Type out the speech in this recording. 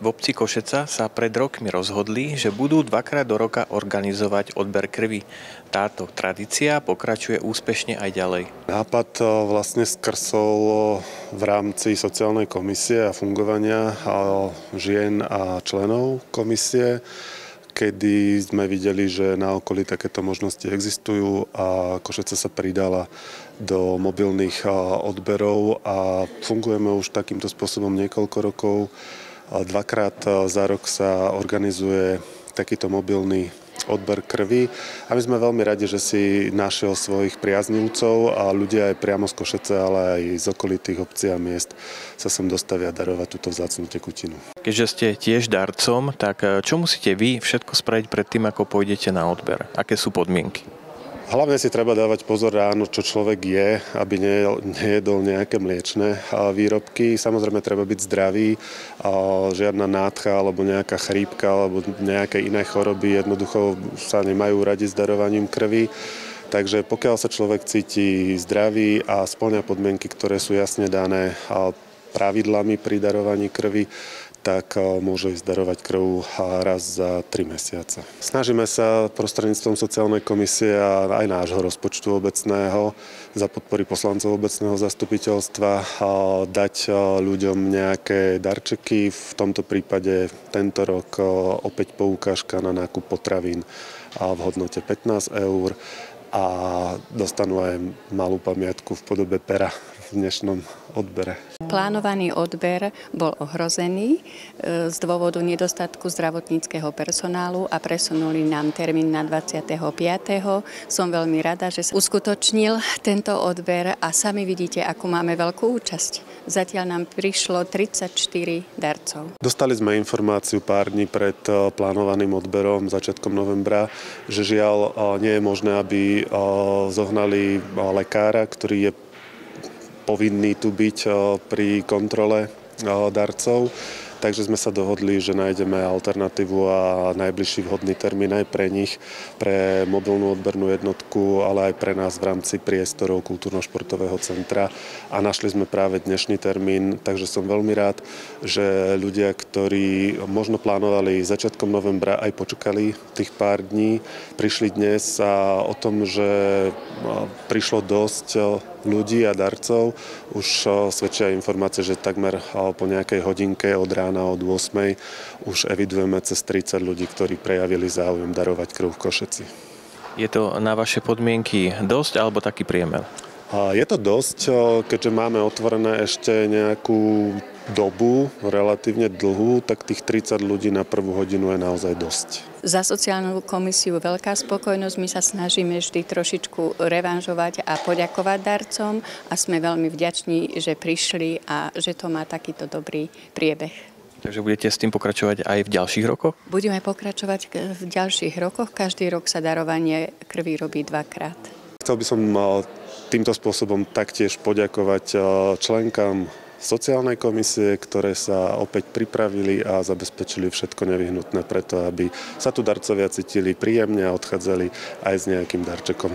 V obci Košeca sa pred rokmi rozhodli, že budú dvakrát do roka organizovať odber krvi. Táto tradícia pokračuje úspešne aj ďalej. Nápad vlastne skrsol v rámci sociálnej komisie a fungovania žien a členov komisie, kedy sme videli, že na okolí takéto možnosti existujú a Košeca sa pridala do mobilných odberov a fungujeme už takýmto spôsobom niekoľko rokov. Dvakrát za rok sa organizuje takýto mobilný odber krvi a my sme veľmi radi, že si našiel svojich priaznivcov a ľudia aj priamo z Košece, ale aj z okolitých obcí a miest sa sem dostavia darovať túto vzácnu tekutinu. Keďže ste tiež darcom, tak čo musíte vy všetko spraviť pred tým, ako pôjdete na odber? Aké sú podmienky? Hlavne si treba dávať pozor ráno, čo človek je, aby nejedol nejaké mliečne výrobky. Samozrejme treba byť zdravý, žiadna nádcha alebo nejaká chrípka alebo nejaké iné choroby jednoducho sa nemajú radi s darovaním krvi. Takže pokiaľ sa človek cíti zdravý a spĺňa podmienky, ktoré sú jasne dané pravidlami pri darovaní krvi, tak môže ísť darovať krv raz za 3 mesiace. Snažíme sa prostredníctvom sociálnej komisie a aj nášho rozpočtu obecného za podpory poslancov obecného zastupiteľstva dať ľuďom nejaké darčeky. V tomto prípade tento rok opäť poukážka na nákup potravín v hodnote 15 € a dostanú aj malú pamiatku v podobe pera v dnešnom odbere. Plánovaný odber bol ohrozený z dôvodu nedostatku zdravotníckeho personálu a presunuli nám termín na 25. Som veľmi rada, že sa uskutočnil tento odber a sami vidíte, akú máme veľkú účasť. Zatiaľ nám prišlo 34 darcov. Dostali sme informáciu pár dní pred plánovaným odberom začiatkom novembra, že žiaľ nie je možné, aby zohnali lekára, ktorý je povinný tu byť pri kontrole darcov. Takže sme sa dohodli, že nájdeme alternatívu a najbližší vhodný termín aj pre nich, pre mobilnú odbernú jednotku, ale aj pre nás v rámci priestorov kultúrno-športového centra. A našli sme práve dnešný termín, takže som veľmi rád, že ľudia, ktorí možno plánovali začiatkom novembra, aj počkali tých pár dní, prišli dnes a o tom, že prišlo dosť ľudí a darcov, už svedčia informácie, že takmer po nejakej hodinke od rána od 8. už evidujeme cez 30 ľudí, ktorí prejavili záujem darovať krv v Košeci. Je to na vaše podmienky dosť alebo taký priemer? Je to dosť, keďže máme otvorené ešte nejakú dobu relatívne dlhú, tak tých 30 ľudí na prvú hodinu je naozaj dosť. Za sociálnu komisiu veľká spokojnosť. My sa snažíme vždy trošičku revanžovať a poďakovať darcom a sme veľmi vďační, že prišli a že to má takýto dobrý priebeh. Takže budete s tým pokračovať aj v ďalších rokoch? Budeme pokračovať v ďalších rokoch. Každý rok sa darovanie krvi robí dvakrát. Chcel by som týmto spôsobom taktiež poďakovať členkám sociálnej komisie, ktoré sa opäť pripravili a zabezpečili všetko nevyhnutné preto, aby sa tu darcovia cítili príjemne a odchádzali aj s nejakým darčekom.